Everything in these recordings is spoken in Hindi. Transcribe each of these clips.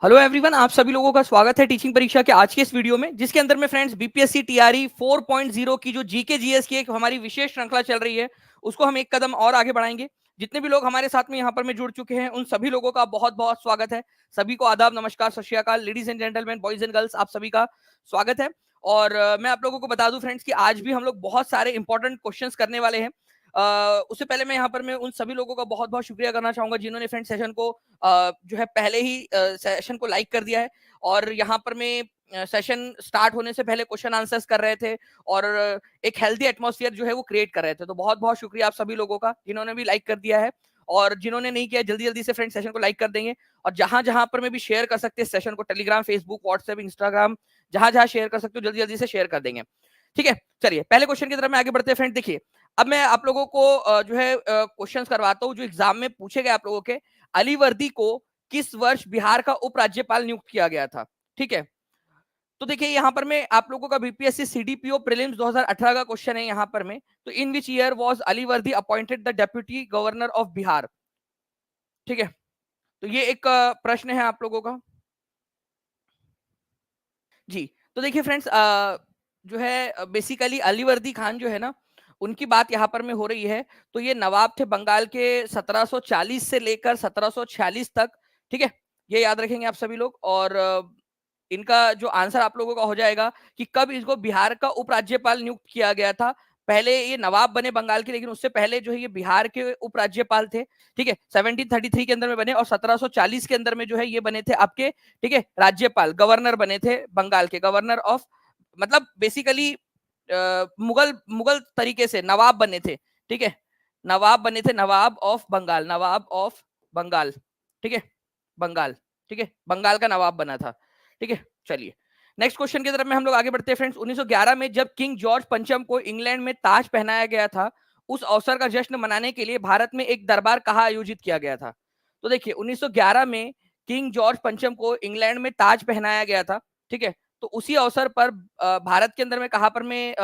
हेलो एवरीवन, आप सभी लोगों का स्वागत है टीचिंग परीक्षा के आज के इस वीडियो में, जिसके अंदर में फ्रेंड्स बीपीएससी टीआरई 4.0 की जो जीके जीएस की एक हमारी विशेष श्रृंखला चल रही है, उसको हम एक कदम और आगे बढ़ाएंगे। जितने भी लोग हमारे साथ में यहाँ पर में जुड़ चुके हैं, उन सभी लोगों का बहुत बहुत स्वागत है। सभी को आदाब, नमस्कार, सत श्री अकाल, ladies and gentleman, boys and girls, आप सभी का स्वागत है। और मैं आप लोगों को बता दूं फ्रेंड्स कि आज भी हम लोग बहुत सारे इंपॉर्टेंट क्वेश्चंस करने वाले हैं। उससे पहले मैं यहाँ पर मैं उन सभी लोगों का बहुत बहुत शुक्रिया करना चाहूंगा जिन्होंने फ्रेंड सेशन को जो है पहले ही सेशन को लाइक कर दिया है। और यहाँ पर मैं सेशन स्टार्ट होने से पहले क्वेश्चन आंसर्स कर रहे थे और एक हेल्दी एटमॉस्फेयर जो है वो क्रिएट कर रहे थे। तो बहुत बहुत शुक्रिया आप सभी लोगों का जिन्होंने भी लाइक कर दिया है, और जिन्होंने नहीं किया जल्दी जल्दी से फ्रेंड सेशन को लाइक कर देंगे। और जहां जहां पर मैं भी शेयर कर सकते हैं सेशन को, टेलीग्राम, फेसबुक, व्हाट्सएप, इंस्टाग्राम, जहां जहां शेयर कर सकते हो जल्दी जल्दी से शेयर कर देंगे। ठीक है, चलिए पहले क्वेश्चन की तरफ में आगे बढ़ते हैं फ्रेंड। देखिए, अब मैं आप लोगों को जो है क्वेश्चंस करवाता हूँ जो एग्जाम में पूछे गए आप लोगों के। अली वर्दी को किस वर्ष बिहार का उपराज्यपाल नियुक्त किया गया था? ठीक है, तो देखिए यहाँ पर मैं आप लोगों का बीपीएससी सीडीपीओ प्रीलिम्स 2018 का क्वेश्चन है यहाँ पर में। तो इन विच ईयर वाज अली वर्दी appointed the deputy governor of Bihar? ठीक है, तो ये एक प्रश्न है आप लोगों का जी। तो देखिए फ्रेंड्स, जो है बेसिकली अली वर्दी खान जो है ना, उनकी बात यहाँ पर में हो रही है। तो ये नवाब थे बंगाल के 1740 से लेकर 1746 तक। ठीक है, ये याद रखेंगे आप सभी लोग। और इनका जो आंसर आप लोगों का हो जाएगा कि कब इसको बिहार का उपराज्यपाल नियुक्त किया गया था। पहले ये नवाब बने बंगाल के, लेकिन उससे पहले जो है ये बिहार के उपराज्यपाल थे। ठीक है, 1733 के अंदर में बने और 1740 के अंदर में जो है ये बने थे आपके, ठीक है, राज्यपाल, गवर्नर बने थे बंगाल के, गवर्नर ऑफ, मतलब बेसिकली मुगल मुगल तरीके से नवाब बने थे। ठीक है, नवाब बने थे, नवाब ऑफ बंगाल, नवाब ऑफ बंगाल। ठीक है, बंगाल, ठीक है, बंगाल का नवाब बना था। ठीक है, चलिए नेक्स्ट क्वेश्चन की तरफ में हम लोग आगे बढ़ते हैं फ्रेंड्स। 1911 में जब किंग जॉर्ज पंचम को इंग्लैंड में ताज पहनाया गया था, उस अवसर का जश्न मनाने के लिए भारत में एक दरबार कहाँ आयोजित किया गया था? तो देखिए 1911 में किंग जॉर्ज पंचम को इंग्लैंड में ताज पहनाया गया था। ठीक है, तो उसी अवसर पर भारत के अंदर में कहाँ पर में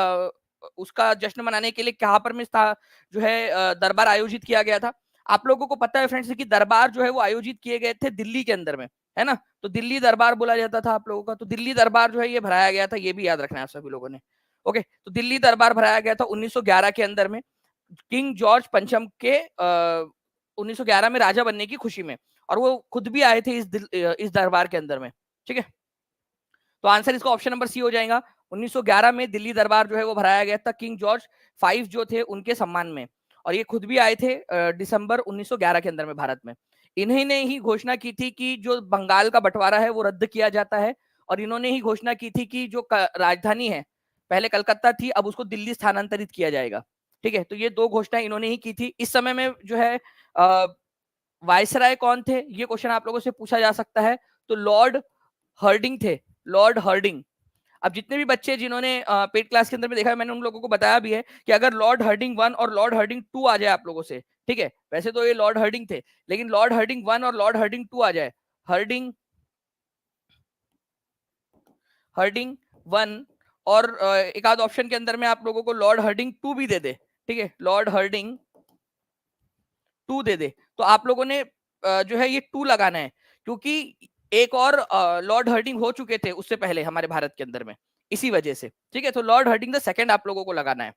उसका जश्न मनाने के लिए कहाँ पर में जो है दरबार आयोजित किया गया था? आप लोगों को पता है फ्रेंड्स कि दरबार जो है वो आयोजित किए गए थे दिल्ली के अंदर में, है ना? तो दिल्ली दरबार बोला जाता था आप लोगों का। तो दिल्ली दरबार जो है ये भराया गया था, ये भी याद रखना है आप सभी लोगों ने। ओके, तो दिल्ली दरबार भराया गया था 1911 के अंदर में, किंग जॉर्ज पंचम के 1911 में राजा बनने की खुशी में। और वो खुद भी आए थे इस दरबार के अंदर में। ठीक है, तो आंसर इसका ऑप्शन नंबर सी हो जाएगा। 1911 में दिल्ली दरबार जो है वो भराया गया था किंग जॉर्ज 5 जो थे उनके सम्मान में। और ये खुद भी आए थे दिसंबर 1911 के अंदर में भारत में। इन्हीं ने ही घोषणा की थी कि जो बंगाल का बंटवारा है वो रद्द किया जाता है। और इन्होंने ही घोषणा की थी कि जो राजधानी है, पहले कलकत्ता थी, अब उसको दिल्ली स्थानांतरित किया जाएगा। ठीक है, तो ये दो घोषणा इन्होंने ही की थी। इस समय में जो है वायसराय कौन थे, ये क्वेश्चन आप लोगों से पूछा जा सकता है। तो लॉर्ड हर्डिंग थे, लॉर्ड हर्डिंग। अब जितने भी बच्चे जिन्होंने पेड क्लास के अंदर में देखा है, मैंने उन लोगों को बताया भी है कि अगर लॉर्ड हर्डिंग 1 और लॉर्ड हर्डिंग 2 आ जाए आप लोगों से, ठीक है, वैसे तो ये लॉर्ड हर्डिंग थे, लेकिन लॉर्ड हर्डिंग 1 और लॉर्ड हर्डिंग 2 आ जाए, हर्डिंग हर्डिंग 1 और एक आध ऑप्शन के अंदर में आप लोगों को लॉर्ड हर्डिंग 2 भी दे दे, ठीक है, लॉर्ड हर्डिंग 2 दे दे, तो आप लोगों ने जो है ये 2 लगाना है, क्योंकि एक और लॉर्ड हर्डिंग हो चुके थे उससे पहले हमारे भारत के अंदर में, इसी वजह से। ठीक है, तो लॉर्ड हर्डिंग द सेकंड आप लोगों को लगाना है।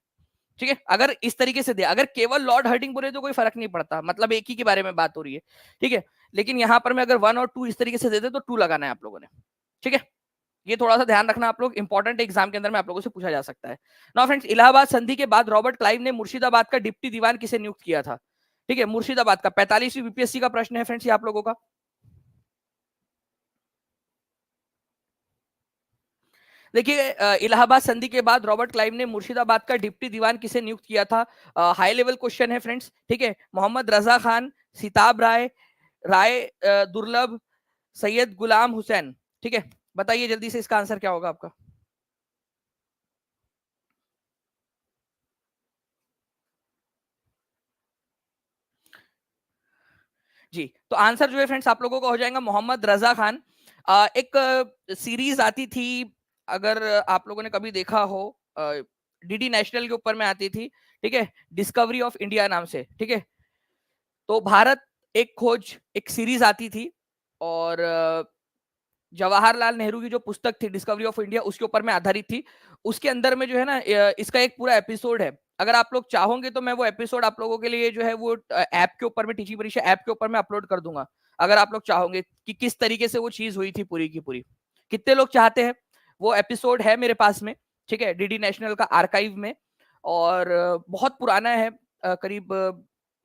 ठीक है, अगर इस तरीके से दे, अगर केवल लॉर्ड हर्डिंग बोले तो कोई फर्क नहीं पड़ता, मतलब एक ही के बारे में बात हो रही है। ठीक है, लेकिन यहाँ पर मैं अगर 1 और 2 इस तरीके से दे दे तो 2 लगाना है आप लोगों ने। ठीक है, ये थोड़ा सा ध्यान रखना आप लोग, इंपॉर्टेंट एग्जाम के अंदर में आप लोगों से पूछा जा सकता है। नाउ फ्रेंड्स, इलाहाबाद संधि के बाद रॉबर्ट क्लाइव ने मुर्शिदाबाद का डिप्टी दीवान किसे नियुक्त किया था? ठीक है, मुर्शिदाबाद का 45वीं बीपीएससी का प्रश्न है फ्रेंड्स ये आप लोगों का। देखिए, इलाहाबाद संधि के बाद रॉबर्ट क्लाइव ने मुर्शिदाबाद का डिप्टी दीवान किसे नियुक्त किया था? हाई लेवल क्वेश्चन है फ्रेंड्स। ठीक है, मोहम्मद रजा खान, सिताब राय, राय दुर्लभ, सैयद गुलाम हुसैन। ठीक है, बताइए जल्दी से इसका आंसर क्या होगा आपका? जी, तो आंसर जो है फ्रेंड्स आप लोगों का हो जाएगा मोहम्मद रजा खान। एक सीरीज आती थी, अगर आप लोगों ने कभी देखा हो, डीडी नेशनल के ऊपर में आती थी, ठीक है, डिस्कवरी ऑफ इंडिया नाम से। ठीक है, तो भारत एक खोज, एक सीरीज आती थी। और जवाहरलाल नेहरू की जो पुस्तक थी डिस्कवरी ऑफ इंडिया, उसके ऊपर में आधारित थी। उसके अंदर में जो है ना इसका एक पूरा एपिसोड है। अगर आप लोग चाहोगे तो मैं वो एपिसोड आप लोगों के लिए जो है वो ऐप के ऊपर में, टीची परीक्षा ऐप के ऊपर में अपलोड कर दूंगा। अगर आप लोग चाहोगे कि किस तरीके से वो चीज हुई थी पूरी की पूरी। कितने लोग चाहते हैं? वो एपिसोड है मेरे पास में, ठीक है, डीडी नेशनल का आर्काइव में। और बहुत पुराना है, करीब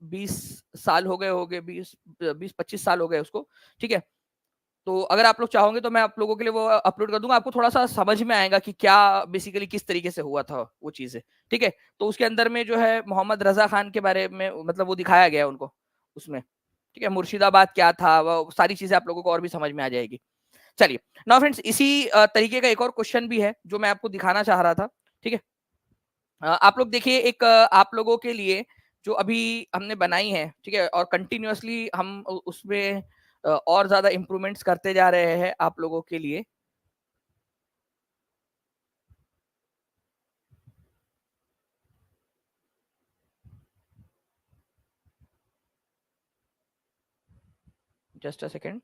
20 साल हो गए, 20-25 साल हो गए उसको, ठीक है। तो अगर आप लोग चाहोगे तो मैं आप लोगों के लिए वो अपलोड कर दूंगा, आपको थोड़ा सा समझ में आएगा कि क्या बेसिकली किस तरीके से हुआ था वो चीजें, ठीक है। तो उसके अंदर में जो है मोहम्मद रजा खान के बारे में मतलब वो दिखाया गया है उनको उसमें, ठीक है। मुर्शिदाबाद क्या था, वो सारी चीजें आप लोगों को और भी समझ में आ जाएगी। चलिए नाउ फ्रेंड्स, इसी तरीके का एक और क्वेश्चन भी है जो मैं आपको दिखाना चाह रहा था, ठीक है। आप लोग देखिए, एक आप लोगों के लिए जो अभी हमने बनाई है, ठीक है, और कंटिन्यूअसली हम उसमें और ज्यादा इंप्रूवमेंट्स करते जा रहे हैं आप लोगों के लिए। Just a second.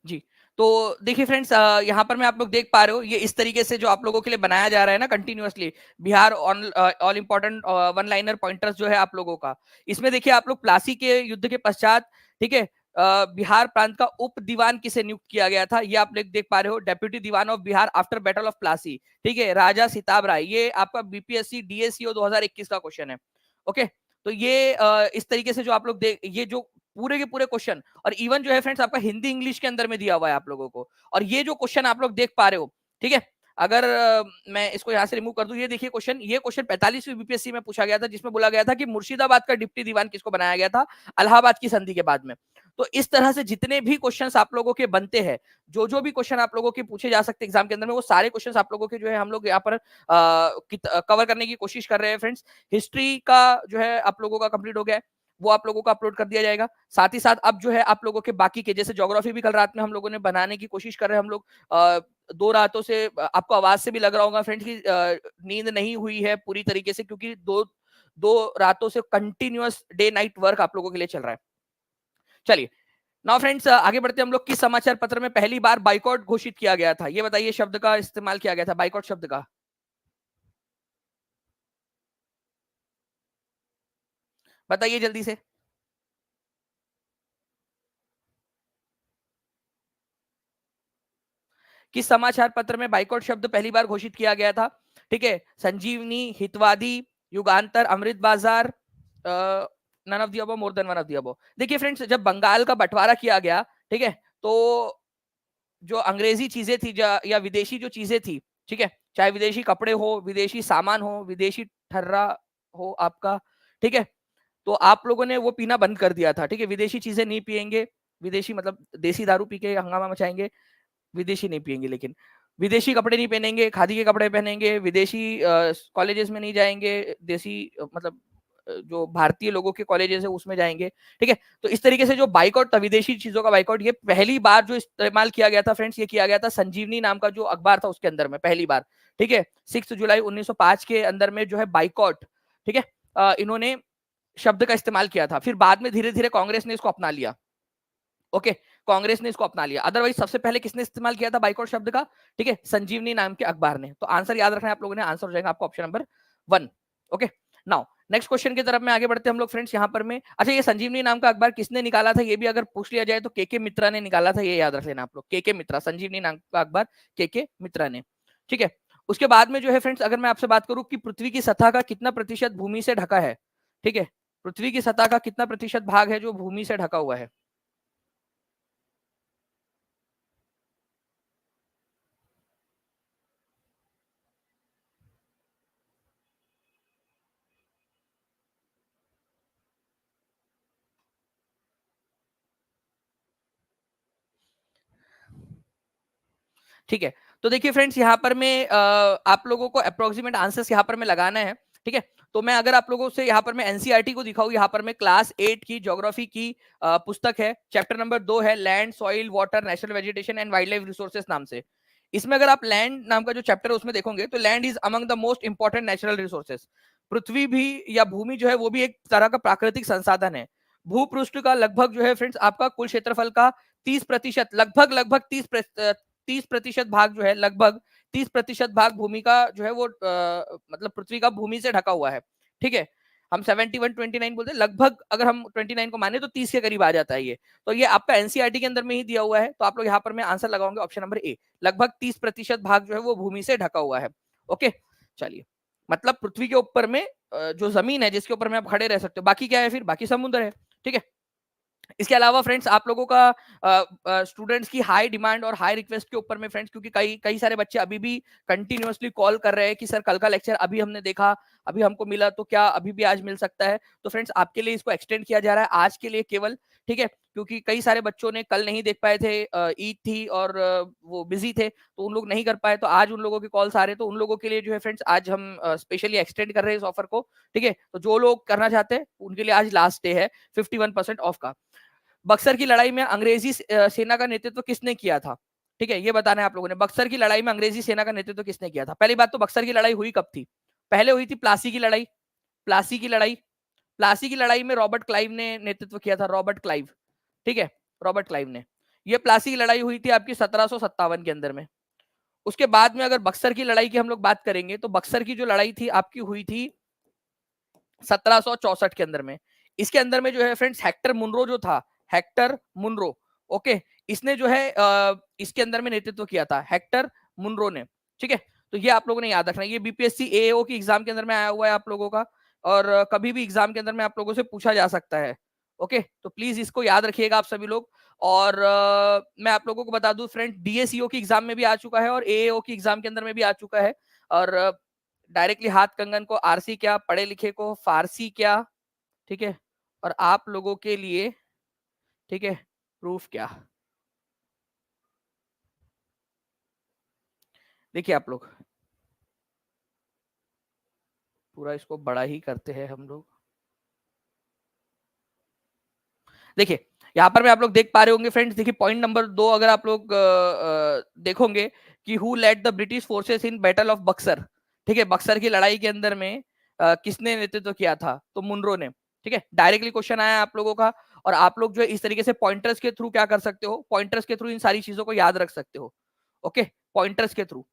जी, तो देखिए फ्रेंड्स, यहाँ पर मैं आप लोग देख पा रहे हो, ये इस तरीके से जो आप लोगों के लिए बनाया जा रहा है ना continuously, Bihar all important one liner pointers जो है आप लोगों का। इसमें देखिए आप लोग प्लासी के युद्ध के पश्चात, ठीक है, बिहार प्रांत का उप दीवान किसे नियुक्त किया गया था, ये आप लोग देख पा रहे हो, deputy Diwan of Bihar after battle of Plassey, ठीक है, राजा सिताब राय। ये आपका बीपीएससी डीएससीओ 2021 का क्वेश्चन है। ओके, तो ये इस तरीके से जो आप लोग देख, ये जो पूरे के पूरे क्वेश्चन, और इवन जो है फ्रेंड्स आपका हिंदी इंग्लिश के अंदर में दिया हुआ है आप लोगों को। और ये जो क्वेश्चन आप लोग देख पा रहे हो, ठीक है, अगर मैं इसको यहाँ से रिमूव कर दूं, ये देखिए क्वेश्चन, ये क्वेश्चन 45वीं बीपीएससी में पूछा गया था, जिसमें बोला गया था कि मुर्शिदाबाद का डिप्टी दीवान किसको बनाया गया था इलाहाबाद की संधि के बाद में। तो इस तरह से जितने भी क्वेश्चंस आप लोगों के बनते हैं, जो भी क्वेश्चन आप लोगों के पूछे जा सकते एग्जाम के अंदर में, वो सारे क्वेश्चन आप लोगों के जो है हम लोग यहाँ पर कवर करने की कोशिश कर रहे हैं फ्रेंड्स। हिस्ट्री का जो है आप लोगों का कंप्लीट हो गया है, वो आप लोगों को अपलोड कर दिया जाएगा। साथ ही साथ अब जो है आप लोगों के बाकी के, जैसे ज्योग्राफी भी कल रात में हम लोगों ने बनाने की कोशिश कर रहे हैं हम लोग। 2 रातों से आपको आवाज से भी लग रहा होगा फ्रेंड्स की नींद नहीं हुई है पूरी तरीके से, क्योंकि दो दो रातों से कंटिन्यूअस डे नाइट वर्क आप लोगों के लिए चल रहा है। चलिए नाउ फ्रेंड्स, आगे बढ़ते हम लोग। किस समाचार पत्र में पहली बार बाइकआउट घोषित किया गया था, ये बताइए, शब्द का इस्तेमाल किया गया था बाइकआउट शब्द का, बताइए जल्दी से। किस समाचार पत्र में बाइकआउट शब्द पहली बार घोषित किया गया था? ठीक है, संजीवनी, Hitavadi, Jugantar, Amrita Bazar, none of the above, more than one of the above. देखिए फ्रेंड्स, जब बंगाल का बंटवारा किया गया, ठीक है, तो जो अंग्रेजी चीजें थी या विदेशी जो चीजें थी, ठीक है, चाहे विदेशी कपड़े हो, विदेशी सामान हो, विदेशी ठर्रा हो आपका, ठीक है, तो आप लोगों ने वो पीना बंद कर दिया था, ठीक है, विदेशी चीजें नहीं पिएंगे, विदेशी मतलब देसी दारू पी के हंगामा मचाएंगे, विदेशी नहीं पिएंगे, लेकिन विदेशी कपड़े नहीं पहनेंगे, खादी के कपड़े पहनेंगे, विदेशी कॉलेजेस में नहीं जाएंगे, देसी मतलब जो भारतीय लोगों के कॉलेजेस है उसमें जाएंगे, ठीक है। तो इस तरीके से जो बाइकआउट था, विदेशी चीजों का बाइकआउट, ये पहली बार जो इस्तेमाल किया गया था फ्रेंड्स, ये किया गया था संजीवनी नाम का जो अखबार था उसके अंदर में पहली बार, ठीक है, 6 जुलाई 1905 के अंदर में जो है बाइकआउट, ठीक है, इन्होंने शब्द का इस्तेमाल किया था। फिर बाद में धीरे धीरे कांग्रेस ने इसको अपना लिया। ओके, कांग्रेस ने इसको अपना लिया, अदरवाइज सबसे पहले किसने इस्तेमाल किया था बाइकआउट शब्द का? ठीक है, संजीवनी नाम के अखबार ने। तो आंसर याद रखना है आप लोगों ने, आंसर हो जाएगा आपको option number 1। Okay, now next question की तरफ में आगे बढ़ते हैं हम लोग फ्रेंड्स। यहाँ पर में, अच्छा, ये संजीवनी नाम का अखबार किसने निकाला था, ये भी अगर पूछ लिया जाए तो के मित्रा ने निकाला था, ये याद रख लेना आप लोग, के मित्रा, संजीवनी नाम का अखबार के मित्रा ने, ठीक है। उसके बाद में जो है फ्रेंड्स, अगर मैं आपसे बात करूं कि पृथ्वी की सतह का कितना प्रतिशत भूमि से ढका है, ठीक है, पृथ्वी की सतह का कितना प्रतिशत भाग है जो भूमि से ढका हुआ है? ठीक है। तो देखिए फ्रेंड्स, यहाँ पर मैं आप लोगों को अप्रोक्सीमेट आंसर्स यहाँ पर मैं लगाना है। ठीक है, तो मैं अगर आप लोगों से यहाँ पर मैं एनसीईआरटी को दिखाऊं, यहाँ पर मैं क्लास 8 की ज्योग्राफी की पुस्तक है, चैप्टर नंबर 2 है, land soil water natural vegetation and wild life resources नाम से। इसमें अगर आप लैंड नाम का जो चैप्टर है उसमें देखोगे तो land is among the most important natural resources. पृथ्वी भी या भूमि जो है वो भी एक तरह का प्राकृतिक संसाधन है। भूपृष्ठ का लगभग जो है फ्रेंड्स आपका कुल क्षेत्रफल का 30% लगभग लगभग 30% भाग जो है, लगभग 30% भाग भूमि का जो है वो मतलब पृथ्वी का भूमि से ढका हुआ है। ठीक है, हम 71-29 बोलते हैं, लगभग अगर हम 29 को माने तो 30 के करीब आ जाता है ये। तो ये आपका एनसीईआरटी के अंदर में ही दिया हुआ है, तो आप लोग यहाँ पर मैं आंसर लगाऊंगे ऑप्शन नंबर ए, लगभग 30% भाग जो है वो भूमि से ढका हुआ है। ओके, चलिए, मतलब पृथ्वी के ऊपर में जो जमीन है जिसके ऊपर में आप खड़े रह सकते हो, बाकी क्या है फिर, बाकी समुद्र है। ठीक है, इसके अलावा फ्रेंड्स आप लोगों का स्टूडेंट्स की हाई डिमांड और हाई रिक्वेस्ट के ऊपर में फ्रेंड्स, क्योंकि कई कई सारे बच्चे अभी भी कंटिन्यूअसली कॉल कर रहे हैं कि सर कल का लेक्चर अभी हमने देखा, अभी हमको मिला, तो क्या अभी भी आज मिल सकता है? तो फ्रेंड्स आपके लिए इसको एक्सटेंड किया जा रहा है आज के लिए केवल। ठीक है, क्योंकि कई सारे बच्चों ने कल नहीं देख पाए थे, ईद थी और वो बिजी थे, तो उन लोग नहीं कर पाए, तो आज उन लोगों के कॉल्स आ रहे हैं, तो उन लोगों के लिए जो है फ्रेंड्स आज हम स्पेशली एक्सटेंड कर रहे हैं इस ऑफर को। ठीक है, तो जो लोग करना चाहते हैं उनके लिए आज लास्ट डे है 51% ऑफ का। बक्सर की लड़ाई में अंग्रेजी सेना का नेतृत्व किसने किया था? ठीक है, ये बताना है आप लोगों ने, बक्सर की लड़ाई में अंग्रेजी सेना का नेतृत्व किसने किया था? पहली बात तो बक्सर की लड़ाई हुई कब थी? पहले हुई थी प्लासी की लड़ाई। प्लासी की लड़ाई, प्लासी की लड़ाई में रॉबर्ट क्लाइव ने नेतृत्व किया था, रॉबर्ट क्लाइव। ठीक है, रॉबर्ट क्लाइव ने। ये प्लासी की लड़ाई हुई थी आपकी 1757 के अंदर में। उसके बाद में अगर बक्सर की लड़ाई की हम लोग बात करेंगे तो बक्सर की जो लड़ाई थी आपकी हुई थी 1764 के अंदर में। इसके अंदर में जो है फ्रेंड्स हेक्टर मुनरो जो था, हेक्टर मुनरो, ओके, इसने जो है इसके अंदर में नेतृत्व किया था, हेक्टर मुनरो ने। ठीक है, तो ये आप लोगों ने याद रखना, ये बीपीएससी एएओ की एग्जाम के अंदर में आया हुआ है आप लोगों का, और कभी भी एग्जाम के अंदर में आप लोगों से पूछा जा सकता है। ओके, तो प्लीज इसको याद रखिएगा आप सभी लोग। और मैं आप लोगों को बता दूं फ्रेंड, डीएसईओ की एग्जाम में भी आ चुका है और एएओ की एग्जाम के अंदर में भी आ चुका है। और डायरेक्टली हाथ कंगन को आरसी क्या, पढ़े लिखे को फारसी क्या। ठीक है, और आप लोगों के लिए, ठीक है, प्रूफ क्या। देखिए आप लोग, पूरा इसको बड़ा ही करते हैं हम लोग। देखिए यहाँ पर में आप लोग देख पा रहे होंगे फ्रेंड्स, देखिए पॉइंट नंबर 2 अगर आप लोग देखोगे कि who led the British forces in battle of Buxar. ठीक है, बक्सर की लड़ाई के अंदर में किसने नेतृत्व किया था? तो मुनरो ने। ठीक है, डायरेक्टली क्वेश्चन आया आप लोगों का, और आप लोग जो है इस तरीके से पॉइंटर्स के थ्रू क्या कर सकते हो, पॉइंटर्स के थ्रू इन सारी चीजों को याद रख सकते हो। ओके, पॉइंटर्स के थ्रू।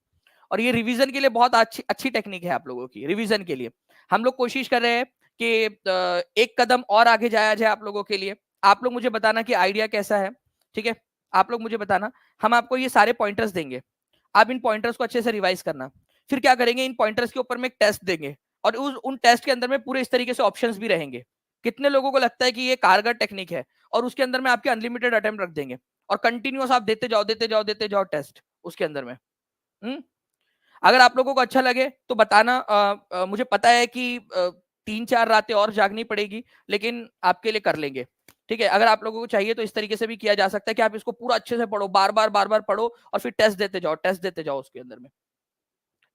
और ये रिवीजन के लिए बहुत अच्छी अच्छी टेक्निक है आप लोगों की, रिवीजन के लिए हम लोग कोशिश कर रहे हैं कि एक कदम और आगे जाया जाए आप लोगों के लिए। आप लोग मुझे बताना कि आइडिया कैसा है। ठीक है, आप लोग मुझे बताना, हम आपको ये सारे पॉइंटर्स देंगे, आप इन पॉइंटर्स को अच्छे से रिवाइज करना। फिर क्या करेंगे, इन पॉइंटर्स के ऊपर में एक टेस्ट देंगे, और उन टेस्ट के अंदर में पूरे इस तरीके से ऑप्शंस भी रहेंगे। कितने लोगों को लगता है कि ये कारगर टेक्निक है? और उसके अंदर में आपके अनलिमिटेड अटेम्प्ट रख देंगे, और कंटिन्यूअस आप देते जाओ देते जाओ देते जाओ टेस्ट उसके अंदर में। अगर आप लोगों को अच्छा लगे तो बताना। मुझे पता है कि 3-4 रातें और जागनी पड़ेगी, लेकिन आपके लिए कर लेंगे। ठीक है, अगर आप लोगों को चाहिए तो इस तरीके से भी किया जा सकता है कि आप इसको पूरा अच्छे से पढ़ो, बार बार पढ़ो, और फिर टेस्ट देते जाओ उसके अंदर में,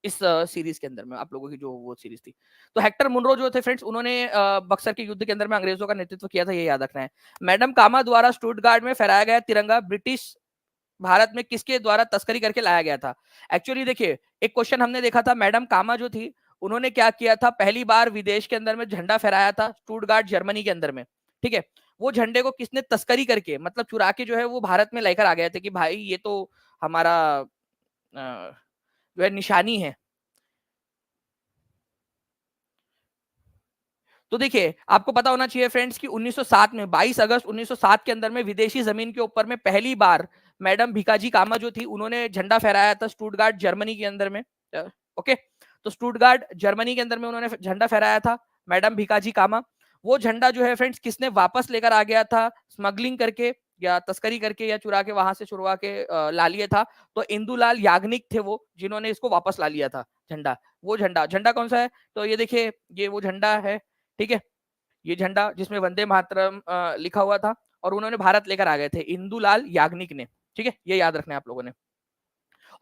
इस सीरीज के अंदर में आप लोगों की जो वो सीरीज थी। तो हेक्टर मुनरो जो थे फ्रेंड्स, उन्होंने बक्सर के युद्ध के अंदर में अंग्रेजों का नेतृत्व किया था, ये याद रखना है। मैडम कामा द्वारा स्टुटगार्ट में फहराया गया तिरंगा ब्रिटिश भारत में किसके द्वारा तस्करी करके लाया गया था? एक्चुअली देखिए, एक क्वेश्चन हमने देखा था, मैडम कामा जो थी उन्होंने क्या किया था, पहली बार विदेश के अंदर में झंडा फहराया था स्टुटगार्ट जर्मनी के अंदर में। ठीक है, वो झंडे को किसने तस्करी करके, मतलब चुरा के जो है वो भारत में लेकर आ गए थे कि भाई ये तो हमारा जो है निशानी है। तो देखिए आपको पता होना चाहिए फ्रेंड्स कि 1907 में 22 अगस्त 1907 के अंदर में विदेशी जमीन के ऊपर में पहली बार मैडम भिकाजी कामा जो थी उन्होंने झंडा फहराया था स्टुटगार्ट जर्मनी के अंदर में। ओके, तो स्टुटगार्ट जर्मनी के अंदर में उन्होंने झंडा फहराया था मैडम भिकाजी कामा। वो झंडा जो है फ्रेंड्स किसने वापस लेकर आ गया था, स्मगलिंग करके या तस्करी करके या चुरा के वहां से छुड़वा के ला लिया था। तो इंदुलाल याग्निक थे वो जिन्होंने इसको वापस ला लिया था झंडा। वो झंडा झंडा कौन सा है? तो ये देखिए, ये वो झंडा है। ठीक है, ये झंडा जिसमें वंदे मातरम लिखा हुआ था, और उन्होंने भारत लेकर आ गए थे इंदुलाल याग्निक ने। ठीक है, ये याद रखना है आप लोगों ने।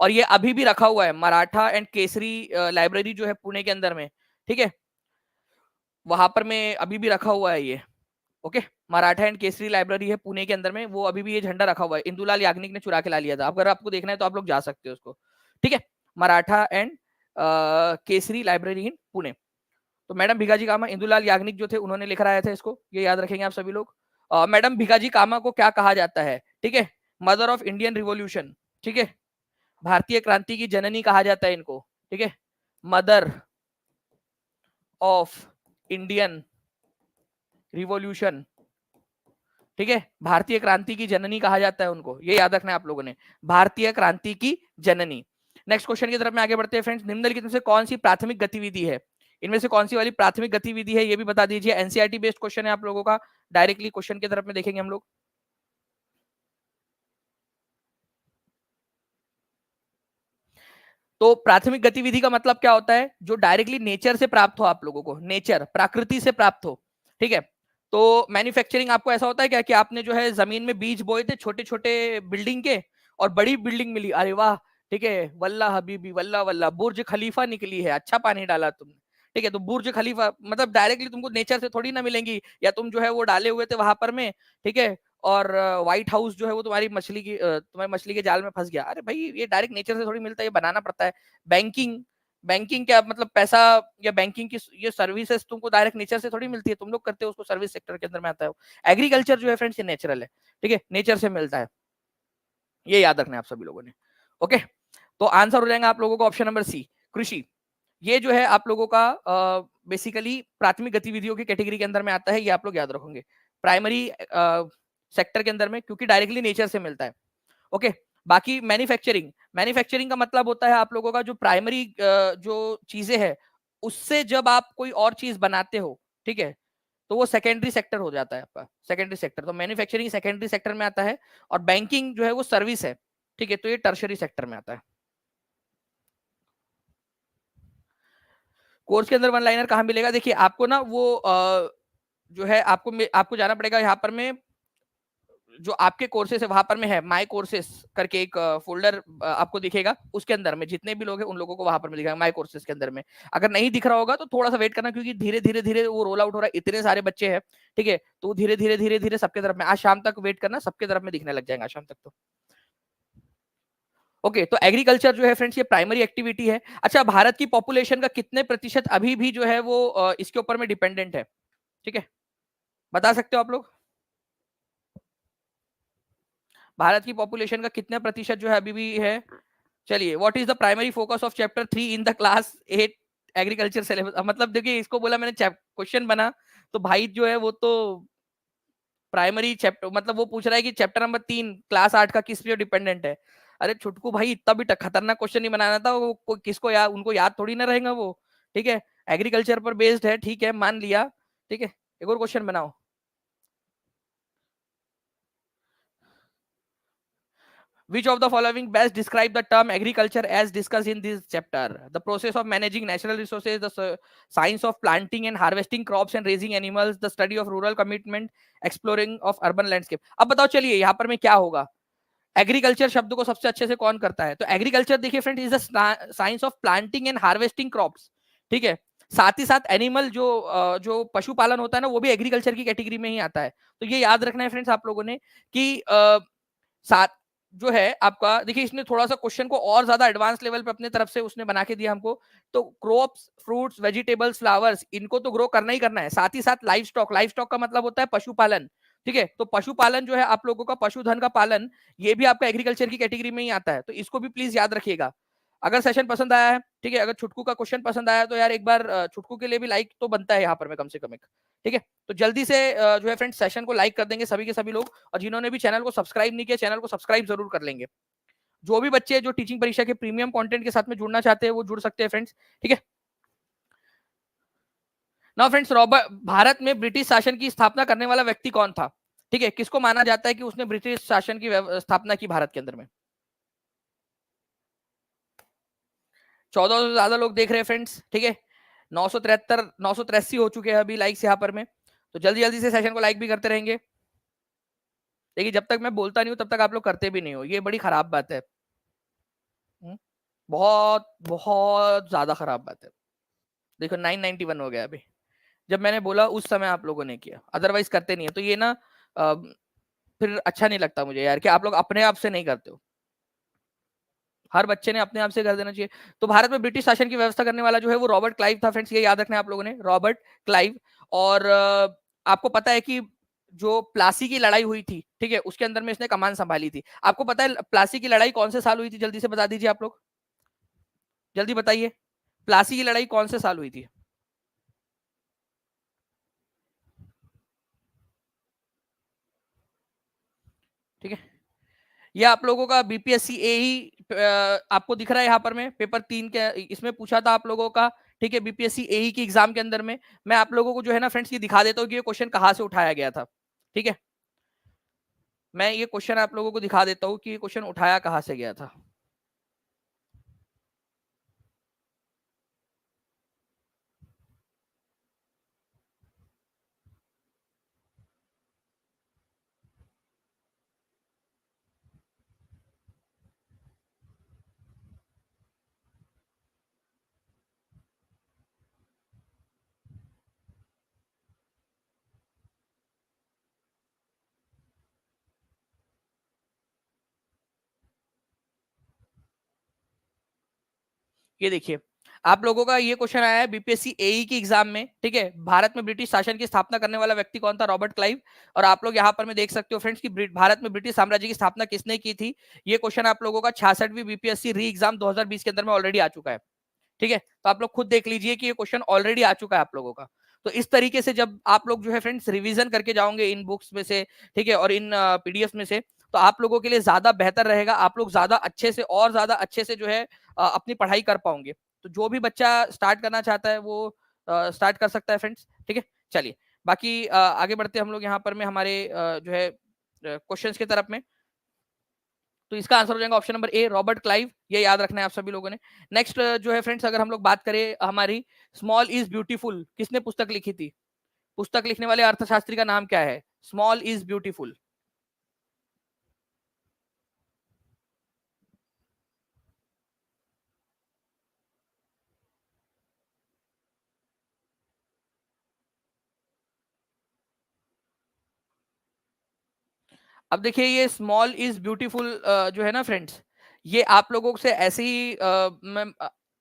और ये अभी भी रखा हुआ है, मराठा एंड केसरी लाइब्रेरी जो है पुणे के अंदर में, ठीक है, वहां पर में अभी भी रखा हुआ है ये। Okay, Maratha and Kesari library है पुणे के अंदर में, वो अभी भी ये झंडा रखा हुआ है, इंदुलाल याग्निक ने चुरा के ला लिया था। अगर आपको देखना है तो आप लोग जा सकते हो उसको, ठीक है। Maratha and Kesari library in Pune. तो मैडम भिकाजी कामा, इंदुलाल याग्निक जो थे उन्होंने लिख रहा था इसको, ये याद रखेंगे आप सभी लोग। मैडम भिकाजी कामा को क्या कहा जाता है, ठीक है, मदर ऑफ इंडियन रिवॉल्यूशन, ठीक है, भारतीय क्रांति की जननी कहा जाता है इनको, ठीक है, मदर ऑफ इंडियन रिवॉल्यूशन, ठीक है, भारतीय क्रांति की जननी कहा जाता है उनको, ये याद रखना है आप लोगों ने, भारतीय क्रांति की जननी। नेक्स्ट क्वेश्चन की तरफ में आगे बढ़ते हैं फ्रेंड्स। निम्नलिखित में से कौन सी प्राथमिक गतिविधि है, इनमें से कौन सी वाली प्राथमिक गतिविधि है ये भी बता दीजिए। एनसीईआरटी बेस्ड क्वेश्चन है आप लोगों का, डायरेक्टली क्वेश्चन की तरफ में देखेंगे हम लोग। तो प्राथमिक गतिविधि का मतलब क्या होता है, जो डायरेक्टली नेचर से प्राप्त हो, आप लोगों को नेचर प्रकृति से प्राप्त हो, ठीक है। तो मैन्युफैक्चरिंग आपको ऐसा होता है क्या कि आपने जो है जमीन में बीज बोए थे छोटे छोटे बिल्डिंग के, और बड़ी बिल्डिंग मिली, अरे वाह, ठीक है, वल्ला हबीबी वल्ला वल्ला, बुर्ज खलीफा निकली है, अच्छा पानी डाला तुमने, ठीक है। तो बुर्ज खलीफा मतलब डायरेक्टली तुमको नेचर से थोड़ी ना मिलेंगी, या तुम जो है वो डाले हुए थे वहां पर में, ठीक है, और व्हाइट हाउस जो है वो तुम्हारी मछली की तुम्हारी मछली के जाल में फंस गया, अरे भाई ये डायरेक्ट नेचर से थोड़ी मिलता है, ये बनाना पड़ता है। बैंकिंग, बैंकिंग क्या मतलब पैसा या बैंकिंग की ये सर्विसेज तुमको डायरेक्ट नेचर से थोड़ी मिलती है, तुम लोग करते हो उसको, सर्विस सेक्टर के अंदर में आता है। एग्रीकल्चर जो है फ्रेंड्स ये नेचुरल है, ठीक है, नेचर से मिलता है, ये याद रखना है आप सभी लोगों ने। ओके, तो आंसर हो जाएगा आप लोगों का ऑप्शन नंबर सी, कृषि। ये जो है आप लोगों का बेसिकली प्राथमिक गतिविधियों की कैटेगरी के अंदर में आता है, ये आप लोग याद रखोगे, प्राइमरी सेक्टर के अंदर में, क्योंकि डायरेक्टली नेचर से मिलता है। ओके, बाकी मैन्युफैक्चरिंग, मैन्युफैक्चरिंग का मतलब होता है आप लोगों का जो प्राइमरी जो चीजें है उससे जब आप कोई और चीज बनाते हो, ठीक है, तो वो सेकेंडरी सेक्टर हो जाता है आपका, सेकेंडरी सेक्टर। तो मैन्युफैक्चरिंग सेकेंडरी सेक्टर में आता है, और बैंकिंग जो है वो सर्विस है, ठीक है, तो ये टर्शरी सेक्टर में आता है। कोर्स के अंदर वन लाइनर कहाँ मिलेगा, देखिए आपको ना वो जो है आपको जाना पड़ेगा यहाँ पर में, जो आपके कोर्सेस है वहां पर में है माय कोर्सेस करके एक फोल्डर आपको दिखेगा, उसके अंदर में जितने भी लोग हैं उन लोगों को वहां पर में दिखेगा माय कोर्सेस के अंदर में। अगर नहीं दिख रहा होगा तो थोड़ा सा वेट करना, क्योंकि धीरे धीरे धीरे वो रोल आउट हो रहा है, इतने सारे बच्चे हैं, ठीक है, तो धीरे धीरे धीरे धीरे सबके तरफ में, आज शाम तक वेट करना, सबके तरफ में दिखने लग जाएगा आज शाम तक तो। ओके, तो एग्रीकल्चर जो है फ्रेंड्स ये प्राइमरी एक्टिविटी है। अच्छा, भारत की पॉपुलेशन का कितने प्रतिशत अभी भी जो है वो इसके ऊपर में डिपेंडेंट है, ठीक है, बता सकते हो आप लोग, भारत की पॉपुलेशन का कितने प्रतिशत जो है अभी भी है। चलिए, what is the primary focus of chapter 3 in the class 8 agriculture syllabus. मतलब देखिए इसको बोला मैंने क्वेश्चन बना, तो भाई जो है वो तो प्राइमरी चैप्टर मतलब वो पूछ रहा है कि चैप्टर नंबर 3 क्लास 8 का किस पे डिपेंडेंट है। अरे छुटकू भाई, इतना भी खतरनाक क्वेश्चन नहीं बनाना था, वो किसको याद, उनको याद थोड़ी ना रहेगा वो, ठीक है, एग्रीकल्चर पर बेस्ड है, ठीक है, मान लिया, ठीक है, एक और क्वेश्चन बनाओ। Which of the following best describe the term agriculture as discussed in this chapter? The process of managing natural resources, the science of planting and harvesting crops and raising animals, the study of rural commitment, exploring of urban landscape. अब बताओ चलिए यहाँ पर में क्या होगा, एग्रीकल्चर शब्द को सबसे अच्छे से कौन करता है, तो एग्रीकल्चर देखिए friend is the science of planting and harvesting crops, ठीक है, साथ ही साथ एनिमल जो पशुपालन होता है ना वो भी एग्रीकल्चर की कैटेगरी में ही आता है। तो ये याद रखना है फ्रेंड्स आप लोगों ने कि साथ जो है आपका, देखिए इसने थोड़ा सा क्वेश्चन को और ज्यादा एडवांस लेवल पे अपने तरफ से उसने बना के दिया हमको। तो क्रॉप्स, फ्रूट्स, वेजिटेबल्स, फ्लावर्स, इनको तो ग्रो करना ही करना है, साथ ही साथ लाइफ स्टॉक, लाइफ स्टॉक का मतलब होता है पशुपालन, ठीक है, तो पशुपालन जो है आप लोगों का पशुधन का पालन, ये भी आपका एग्रीकल्चर की कैटेगरी में ही आता है, तो इसको भी प्लीज याद रखिएगा। अगर सेशन पसंद आया है, ठीक है, अगर छुटकू का क्वेश्चन पसंद आया तो यार एक बार छुटकू के लिए भी लाइक तो बनता है यहाँ पर में कम से कम एक, ठीक है। तो जल्दी से जो है फ्रेंड्स सेशन को लाइक कर देंगे सभी के सभी लोग, और जिन्होंने भी चैनल को सब्सक्राइब नहीं किया चैनल को सब्सक्राइब जरूर कर लेंगे। जो भी बच्चे जो टीचिंग परीक्षा के प्रीमियम कंटेंट के साथ में जुड़ना चाहते हैं वो जुड़ सकते हैं फ्रेंड्स, ठीक है। नाउ फ्रेंड्स, रॉबर्ट, भारत में ब्रिटिश शासन की स्थापना करने वाला व्यक्ति कौन था, ठीक है, किसको माना जाता है कि उसने ब्रिटिश शासन की स्थापना की भारत के अंदर में। 1400 से ज्यादा लोग देख रहे हैं फ्रेंड्स, ठीक है, 973 हो चुके हैं अभी लाइक्स यहाँ पर में, तो जल्दी जल्दी से सेशन को लाइक भी करते रहेंगे। देखिए जब तक मैं बोलता नहीं हूं तब तक आप लोग करते भी नहीं हो, ये बड़ी खराब बात है। हम्म, बहुत बहुत ज्यादा खराब बात है। देखो 991 हो गया अभी, जब मैंने बोला उस समय आप लोगों ने किया, अदरवाइज करते नहीं है। तो ये ना फिर अच्छा नहीं लगता मुझे यार कि आप लोग अपने आप से नहीं करते हो, हर बच्चे ने अपने आप से कर देना चाहिए। तो भारत में ब्रिटिश शासन की व्यवस्था करने वाला जो है वो रॉबर्ट क्लाइव था फ्रेंड्स, ये याद रखना है आप लोगों ने, रॉबर्ट क्लाइव। और आपको पता है कि जो प्लासी की लड़ाई हुई थी, ठीक है, उसके अंदर में इसने कमान संभाली थी। आपको पता है प्लासी की लड़ाई कौन से साल हुई थी, जल्दी से बता दीजिए आप लोग, जल्दी बताइए, प्लासी की लड़ाई कौन से साल हुई थी? ठीक है, ये आप लोगों का बीपीएससी ए ही आपको दिख रहा है यहाँ पर में पेपर 3 के इसमें पूछा था आप लोगों का। ठीक है, बीपीएससी ए की एग्जाम के अंदर में मैं आप लोगों को जो है ना फ्रेंड्स ये दिखा देता हूँ कि ये क्वेश्चन कहाँ से उठाया गया था। ठीक है, मैं ये क्वेश्चन आप लोगों को दिखा देता हूँ कि ये क्वेश्चन उठाया कहाँ से गया था। ये देखिए, आप लोगों का ये क्वेश्चन आया है बीपीएससी एई की एग्जाम में। ठीक है, भारत में ब्रिटिश शासन की स्थापना करने वाला व्यक्ति कौन था? Robert Clive. और आप लोग यहाँ पर में देख सकते हो फ्रेंड्स कि भारत में ब्रिटिश साम्राज्य की स्थापना किसने की थी। ये क्वेश्चन आप लोगों का 66वीं बीपीएससी री एग्जाम 2020 के अंदर में ऑलरेडी आ चुका है। ठीक है, तो आप लोग खुद देख लीजिए कि ये क्वेश्चन ऑलरेडी आ चुका है आप लोगों का। तो इस तरीके से जब आप लोग जो है फ्रेंड्स रिवीजन करके जाओगे इन बुक्स में से, ठीक है, और इन पीडीएफ में से, तो आप लोगों के लिए ज्यादा बेहतर रहेगा, आप लोग ज्यादा अच्छे से और ज्यादा अच्छे से जो है अपनी पढ़ाई कर पाओगे। तो जो भी बच्चा स्टार्ट करना चाहता है वो स्टार्ट कर सकता है फ्रेंड्स। ठीक है, चलिए बाकी आगे बढ़ते हम लोग यहाँ पर में हमारे जो है क्वेश्चंस की तरफ में। तो इसका आंसर हो जाएगा option number A, Robert Clive, ये याद रखना है आप सभी लोगों ने। नेक्स्ट जो है फ्रेंड्स, अगर हम लोग बात करें हमारी स्मॉल इज ब्यूटीफुल, किसने पुस्तक लिखी थी? पुस्तक लिखने वाले अर्थशास्त्री का नाम क्या है? Small is beautiful. अब देखिए ये स्मॉल इज ब्यूटीफुल जो है ना फ्रेंड्स, ये आप लोगों से ऐसे ही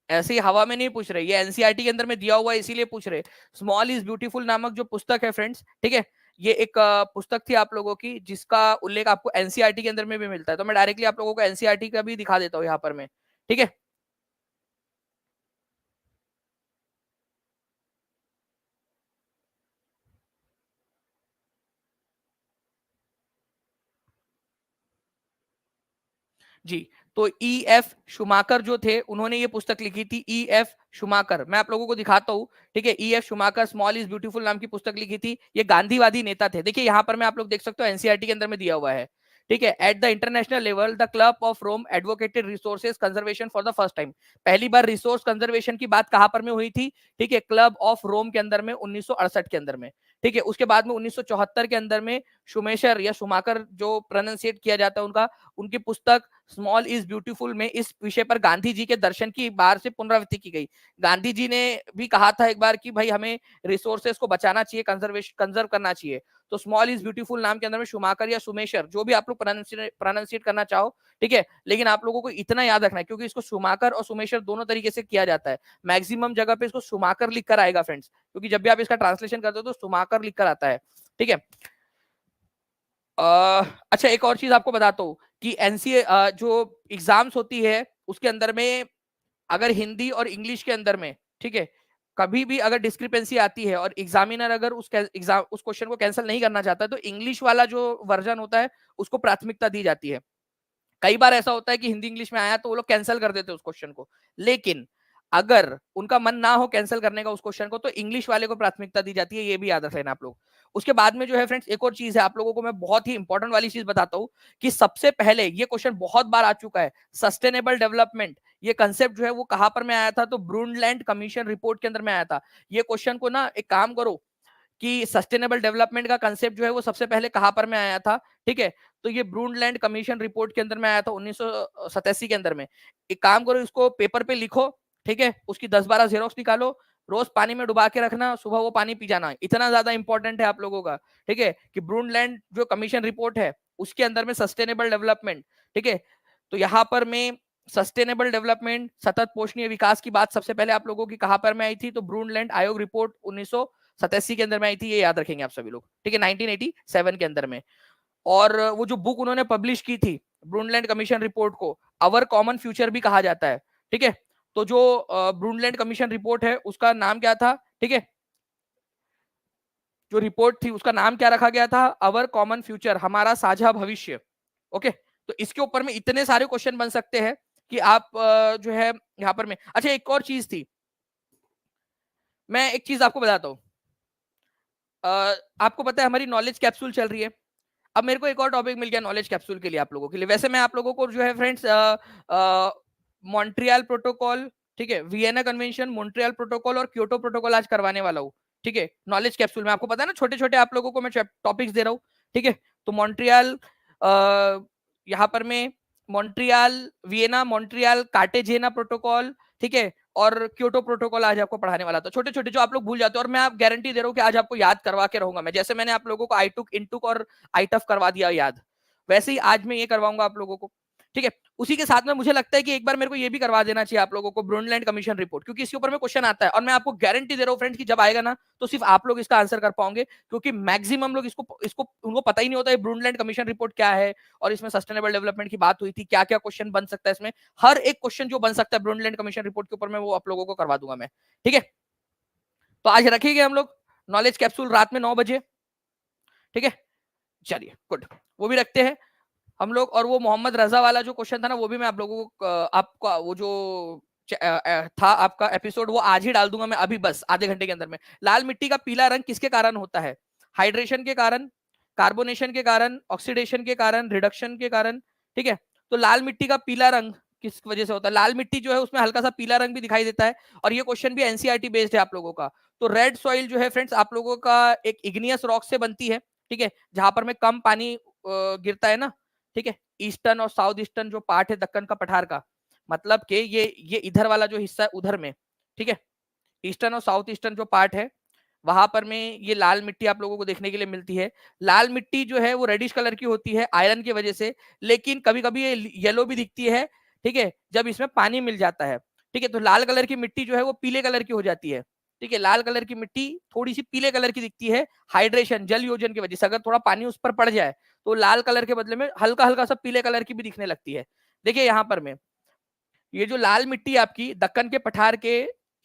ऐसे ही हवा में नहीं पूछ रहे, ये एनसीईआरटी के अंदर में दिया हुआ है इसीलिए पूछ रहे। स्मॉल इज ब्यूटीफुल नामक जो पुस्तक है फ्रेंड्स, ठीक है, ये एक पुस्तक थी आप लोगों की जिसका उल्लेख आपको एनसीईआरटी के अंदर में भी मिलता है। तो मैं डायरेक्टली आप लोगों को एनसीईआरटी का भी दिखा देता हूँ यहाँ पर मैं। ठीक है, जी। तो ई एफ शुमाकर जो थे उन्होंने ये पुस्तक लिखी थी, ई एफ शुमाकर, मैं आप लोगों को दिखाता हूँ। ठीक है, E F Schumacher small is beautiful नाम की पुस्तक लिखी थी, ये गांधीवादी नेता थे। देखिए यहाँ पर मैं आप लोग देख सकते हो एनसीईआरटी के अंदर में दिया हुआ है। ठीक है, at the international level the club of Rome advocated resources conservation for the first time. पहली बार रिसोर्स कंजर्वेशन की बात कहां पर में हुई थी? ठीक है, क्लब ऑफ रोम के अंदर में 1968 के अंदर में। ठीक है, उसके बाद में 1974 के अंदर में शुमेशर या शुमाकर जो प्रोनाउंसिएट किया जाता है उनका, उनकी पुस्तक स्मॉल इज ब्यूटीफुल में इस विषय पर गांधी जी के दर्शन की बार से पुनरावृत्ति की गई। गांधी जी ने भी कहा था एक बार कि भाई हमें रिसोर्सेस को बचाना चाहिए, कंजर्व करना चाहिए। तो स्मॉल इज ब्यूटीफुल नाम के अंदर में शुमाकर या सुमेशर, जो भी आप लोग प्रोनाउंसिएट करना चाहो, ठीक है, लेकिन आप लोगों को इतना याद रखना है क्योंकि इसको शुमाकर और सुमेशर दोनों तरीके से किया जाता है। मैक्सिमम जगह पे इसको शुमाकर लिख कर आएगा फ्रेंड्स, क्योंकि जब भी आप इसका ट्रांसलेशन करते हो तो शुमाकर लिख कर आता है। ठीक है, अच्छा एक और चीज आपको बताता हूँ कि एनसीए जो एग्जाम्स होती है उसके अंदर में अगर हिंदी और इंग्लिश के अंदर में, ठीक है, कभी भी अगर डिस्क्रिपेंसी आती है और एग्जामिनर अगर उस एग्जाम उस क्वेश्चन को कैंसिल नहीं करना चाहता है तो इंग्लिश वाला जो वर्जन होता है उसको प्राथमिकता दी जाती है। कई बार ऐसा होता है कि हिंदी इंग्लिश में आया तो वो लोग कैंसिल कर देते हैं उस क्वेश्चन को, लेकिन अगर उनका मन ना हो कैंसिल करने का उस क्वेश्चन को तो इंग्लिश वाले को प्राथमिकता दी जाती है, ये भी याद रख लेना आप लोग। उसके बाद में जो है फ्रेंड्स एक और चीज है, आप लोगों को मैं बहुत ही इंपॉर्टेंट वाली चीज बताता हूँ कि सबसे पहले ये क्वेश्चन बहुत बार आ चुका है, सस्टेनेबल डेवलपमेंट ये कंसेप्ट जो है वो कहां पर में आया था? तो ब्रूनलैंड कमीशन रिपोर्ट के अंदर में आया था। ये क्वेश्चन को ना एक काम करो कि सस्टेनेबल डेवलपमेंट का कंसेप्ट जो है वो सबसे पहले कहां पर में आया था, ठीक है। तो ये ब्रूनलैंड कमीशन रिपोर्ट के अंदर में आया था 1987 के अंदर में। एक काम करो, इसको पेपर पे लिखो, ठीक है, उसकी 10-12 जेरोक्स निकालो, रोज पानी में डुबा के रखना, सुबह वो पानी पी जाना, इतना ज्यादा इंपॉर्टेंट है आप लोगों का, ठीक है, कि ब्रूनलैंड जो कमीशन रिपोर्ट है उसके अंदर में सस्टेनेबल डेवलपमेंट, ठीक है। तो यहाँ पर मैं सस्टेनेबल डेवलपमेंट, सतत पोषणीय विकास की बात सबसे पहले आप लोगों की कहां पर में आई थी, तो ब्रूनलैंड आयोग रिपोर्ट 1987 के अंदर में आई थी, ये याद रखेंगे आप सभी लोग, ठीक है, 1987 के अंदर में। और वो जो बुक उन्होंने पब्लिश की थी ब्रूनलैंड कमीशन रिपोर्ट को अवर कॉमन फ्यूचर भी कहा जाता है, ठीक है। तो जो ब्रूनलैंड कमीशन रिपोर्ट है उसका नाम क्या था, ठीक है, जो रिपोर्ट थी उसका नाम क्या रखा गया था, अवर कॉमन फ्यूचर, हमारा साझा भविष्य। ओके, तो इसके ऊपर में इतने सारे क्वेश्चन बन सकते हैं कि आप जो है यहाँ पर में, अच्छा एक और चीज थी, मैं एक चीज आपको बताता हूँ। आपको पता है हमारी नॉलेज कैप्सूल चल रही है, अब मेरे को एक और टॉपिक मिल गया नॉलेज कैप्सूल के लिए आप लोगों के लिए। वैसे मैं आप लोगों को जो है फ्रेंड्स मॉन्ट्रियल प्रोटोकॉल, ठीक है, वियना कन्वेंशन, मॉन्ट्रियल प्रोटोकॉल और क्योटो प्रोटोकॉल आज करवाने वाला हूँ, ठीक है, नॉलेज कैप्सूल में। आपको पता है ना, छोटे छोटे आप लोगों को मैं टॉपिक्स दे रहा हूँ, ठीक है। तो मॉन्ट्रियल, यहाँ पर मैं Montreal Vienna, Montreal Cartagena protocol, ठीक है, और क्योटो प्रोटोकॉल आज आपको पढ़ाने वाला था। छोटे छोटे जो आप लोग भूल जाते हो, और मैं आप गारंटी दे रहा हूँ कि आज आपको याद करवा के रहूंगा मैं, जैसे मैंने आप लोगों को आई टुक, इन टुक और आई टफ करवा दिया याद, वैसे ही आज मैं ये करवाऊंगा आप लोगों को, ठीक है। उसी के साथ में मुझे लगता है कि एक बार मेरे को ये भी करवा देना चाहिए आप लोगों को ब्रूनलैंड कमीशन रिपोर्ट, क्योंकि इसके ऊपर में क्वेश्चन आता है, और मैं आपको गारंटी दे रहा हूँ फ्रेंड्स कि जब आएगा ना तो सिर्फ आप लोग इसका आंसर कर पाओगे, क्योंकि मैक्सिमम लोग इसको इसको उनको पता ही नहीं होता है ब्रूनलैंड कमीशन रिपोर्ट क्या है, और इसमें सस्टेनेबल डेवलपमेंट की बात हुई थी, क्या क्या क्वेश्चन बन सकता है इसमें, हर एक क्वेश्चन जो बन सकता है ब्रूनलैंड कमीशन रिपोर्ट के ऊपर में वो आप लोगों को करवा दूंगा मैं, ठीक है। तो आज रखेंगे हम लोग नॉलेज कैप्सूल रात में 9 बजे, ठीक है, चलिए गुड, वो भी रखते हैं हम लोग। और वो मोहम्मद रजा वाला जो क्वेश्चन था ना, वो भी मैं आप लोगों को आपका वो जो था आपका एपिसोड, वो आज ही डाल दूंगा मैं अभी, बस आधे घंटे के अंदर में। लाल मिट्टी का पीला रंग किसके कारण होता है, हाइड्रेशन के कारण, कार्बोनेशन के कारण, ऑक्सीडेशन के कारण, रिडक्शन के कारण, ठीक है। तो लाल मिट्टी का पीला रंग किस वजह से होता है, लाल मिट्टी जो है उसमें हल्का सा पीला रंग भी दिखाई देता है, और ये क्वेश्चन भी एनसीईआरटी बेस्ड है आप लोगों का। तो रेड सॉइल जो है फ्रेंड्स आप लोगों का एक इग्नियस रॉक से बनती है, ठीक है, जहां पर में कम पानी गिरता है ना, ठीक है। ईस्टर्न और साउथ ईस्टर्न जो पार्ट है दक्कन का पठार का, मतलब कि ये इधर वाला जो हिस्सा है उधर में, ठीक है, ईस्टर्न और साउथ ईस्टर्न जो पार्ट है वहां पर में ये लाल मिट्टी आप लोगों को देखने के लिए मिलती है। लाल मिट्टी जो है वो रेडिश कलर की होती है आयरन की वजह से, लेकिन कभी कभी ये येलो भी दिखती है, ठीक है, जब इसमें पानी मिल जाता है, ठीक है। तो लाल कलर की मिट्टी जो है वो पीले कलर की हो जाती है, ठीक है, लाल कलर की मिट्टी थोड़ी सी पीले कलर की दिखती है, हाइड्रेशन जल योजन की वजह से, अगर थोड़ा पानी उस पर पड़ जाए तो लाल कलर के बदले में हल्का हल्का सा पीले कलर की भी दिखने लगती है। देखिए यहाँ पर में ये जो लाल मिट्टी आपकी दक्कन के पठार के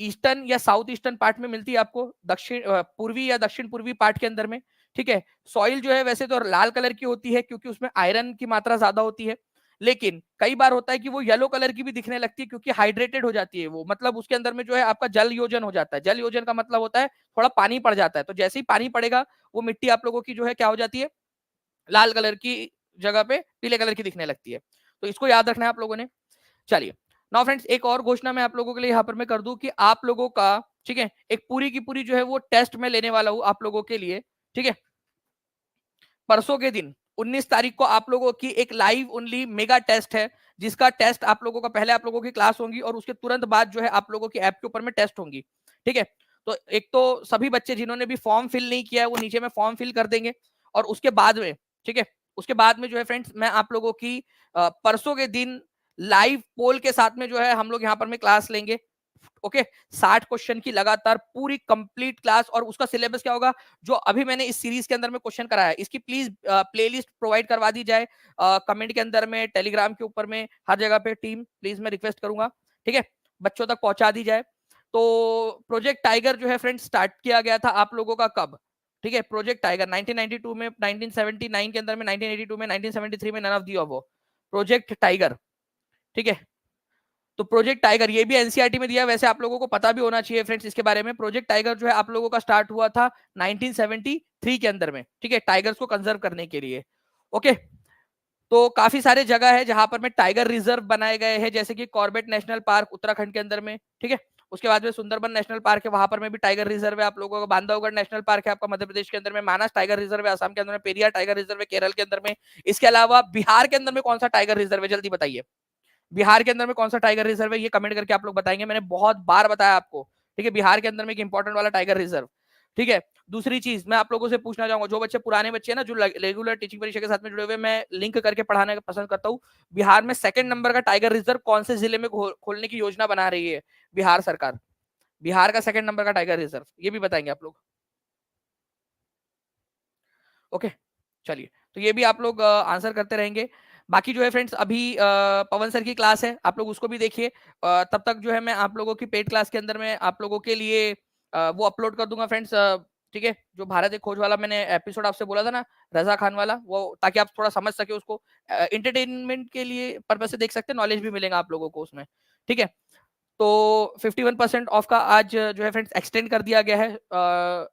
ईस्टर्न या साउथ ईस्टर्न पार्ट में मिलती है आपको, दक्षिण पूर्वी या दक्षिण पूर्वी पार्ट के अंदर में, ठीक है। सॉइल जो है वैसे तो लाल कलर की होती है क्योंकि उसमें आयरन की मात्रा ज्यादा होती है, लेकिन कई बार होता है कि वो येलो कलर की भी दिखने लगती है क्योंकि हाइड्रेटेड हो जाती है वो, मतलब उसके अंदर में जो है आपका जल योजन हो जाता है। जल योजन का मतलब होता है थोड़ा पानी पड़ जाता है, तो जैसे ही पानी पड़ेगा वो मिट्टी आप लोगों की जो है क्या हो जाती है, लाल कलर की जगह पे पीले कलर की दिखने लगती है। तो इसको याद रखना है आप लोगों ने। चलिए नाउ फ्रेंड्स, एक और घोषणा मैं आप लोगों के लिए यहाँ पर मैं कर दूं कि आप लोगों का, ठीक है, एक पूरी की पूरी जो है वो टेस्ट में लेने वाला हूं आप लोगों के लिए, ठीक है। परसों के दिन 19 तारीख को आप लोगों की एक लाइव ओनली मेगा टेस्ट है, जिसका टेस्ट आप लोगों का पहले आप लोगों की क्लास होंगी और उसके तुरंत बाद जो है आप लोगों की ऐप के ऊपर में टेस्ट होंगी, ठीक है। तो एक तो सभी बच्चे जिन्होंने भी फॉर्म फिल नहीं किया है वो नीचे में फॉर्म फिल कर देंगे, और उसके बाद में, ठीक है, उसके बाद में जो है फ्रेंड्स मैं आप लोगों की परसों के दिन लाइव पोल के साथ में जो है हम लोग यहाँ पर में क्लास लेंगे, ओके। 60 क्वेश्चन की लगातार पूरी कंप्लीट क्लास, और उसका सिलेबस क्या होगा, जो अभी मैंने इस सीरीज के अंदर में क्वेश्चन कराया है इसकी प्लीज प्लेलिस्ट प्रोवाइड करवा दी जाए कमेंट के अंदर में, टेलीग्राम के ऊपर में, हर जगह पे टीम प्लीज मैं रिक्वेस्ट करूंगा, ठीक है, बच्चों तक पहुंचा दी जाए। तो प्रोजेक्ट टाइगर जो है फ्रेंड स्टार्ट किया गया था आप लोगों का कब, ठीक है, प्रोजेक्ट टाइगर 1992 में, 1979 के अंदर में, 1982 में, 1973 में, none of the above, Project Tiger, ठीक है। तो प्रोजेक्ट टाइगर ये भी एनसीईआरटी में दिया, वैसे आप लोगों को पता भी होना चाहिए फ्रेंड्स इसके बारे में। प्रोजेक्ट टाइगर जो है आप लोगों का स्टार्ट हुआ था 1973 के अंदर में, ठीक है, टाइगर्स को कंजर्व करने के लिए, ओके। तो काफी सारे जगह है जहां पर में टाइगर रिजर्व बनाए गए हैं, जैसे कि कॉर्बेट नेशनल पार्क उत्तराखंड के अंदर में, ठीक है, उसके बाद में सुंदरबन नेशनल पार्क है, वहां पर में भी टाइगर रिजर्व है आप लोगों का। बांधवगढ़ नेशनल पार्क है आपका मध्य प्रदेश के अंदर में। मानस टाइगर रिजर्व है आसाम के अंदर में। पेरियार टाइगर रिजर्व है केरल के अंदर में। इसके अलावा बिहार के अंदर में कौन सा टाइगर रिजर्व है, जल्दी बताइए। बिहार के अंदर में कौन सा टाइगर रिजर्व है, ये कमेंट करके आप लोग बताएंगे। मैंने बहुत बार बताया आपको, ठीक है, बिहार के अंदर में एक इंपॉर्टेंट वाला टाइगर रिजर्व, ठीक है। दूसरी चीज मैं आप लोगों से पूछना चाहूंगा, जो बच्चे पुराने बच्चे हैं ना, जो रेगुलर टीचिंग परीक्षा के साथ में जुड़े हुए, मैं लिंक करके पढ़ाना पसंद करता हूँ। बिहार में सेकंड नंबर का टाइगर रिजर्व कौन से जिले में खोलने की योजना बना रही है बिहार सरकार? बिहार का सेकंड नंबर का टाइगर रिजर्व, ये भी बताएंगे आप लोग। ओके, चलिए, तो ये भी आप लोग आंसर करते रहेंगे। बाकी जो है फ्रेंड्स, अभी पवन सर की क्लास है, आप लोग उसको भी देखिए। तब तक जो है मैं आप लोगों की पेड क्लास के अंदर में आप लोगों के लिए वो अपलोड कर दूंगा फ्रेंड्स, ठीक है। जो भारत एक खोज वाला मैंने एपिसोड आपसे बोला था ना, रजा खान वाला, वो ताकि आप थोड़ा समझ सके उसको। इंटरटेनमेंट के लिए पर्पज से देख सकते हैं, नॉलेज भी मिलेगा आप लोगों को उसमें, ठीक है। तो 51% ऑफ का आज जो है फ्रेंड्स एक्सटेंड कर दिया गया है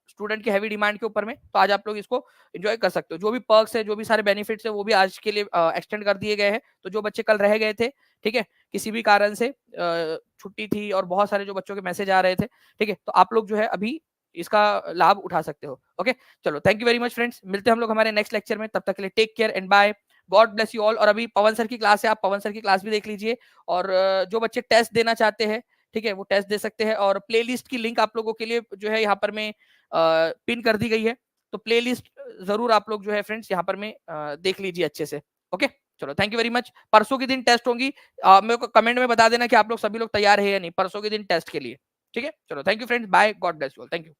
स्टूडेंट की हैवी डिमांड के ऊपर में। तो आज आप लोग इसको एंजॉय कर सकते हो। जो भी पर्क्स है, जो भी सारे बेनिफिट्स है, वो भी आज के लिए एक्सटेंड कर दिए गए हैं। तो जो बच्चे कल रह गए थे, ठीक है, किसी भी कारण से छुट्टी थी और बहुत सारे जो बच्चों के मैसेज आ रहे थे, ठीक है, तो आप लोग जो है अभी इसका लाभ उठा सकते हो। ओके, चलो, thank you very much friends. मिलते हैं हम लोग हमारे नेक्स्ट लेक्चर में। तब तक के लिए take care and bye. God bless you all. और अभी पवन सर की क्लास है, आप पवन सर की क्लास भी देख लीजिए। और जो बच्चे टेस्ट देना चाहते हैं, ठीक है, वो टेस्ट दे सकते हैं। और प्लेलिस्ट की लिंक आप लोगों के लिए जो है यहाँ पर में पिन कर दी गई है। तो प्लेलिस्ट जरूर आप लोग जो है फ्रेंड्स यहाँ पर में देख लीजिए अच्छे से। ओके, चलो, थैंक यू वेरी मच। परसों के दिन टेस्ट होंगी। मेरे को कमेंट में बता देना कि आप लोग सभी लोग तैयार है या नहीं परसों के दिन टेस्ट के लिए, ठीक है। चलो, thank you friends, bye, God bless you all, thank you.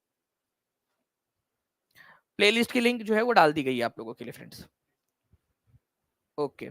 Playlist की लिंक जो है वो डाल दी गई है आप लोगों के लिए फ्रेंड्स। ओके।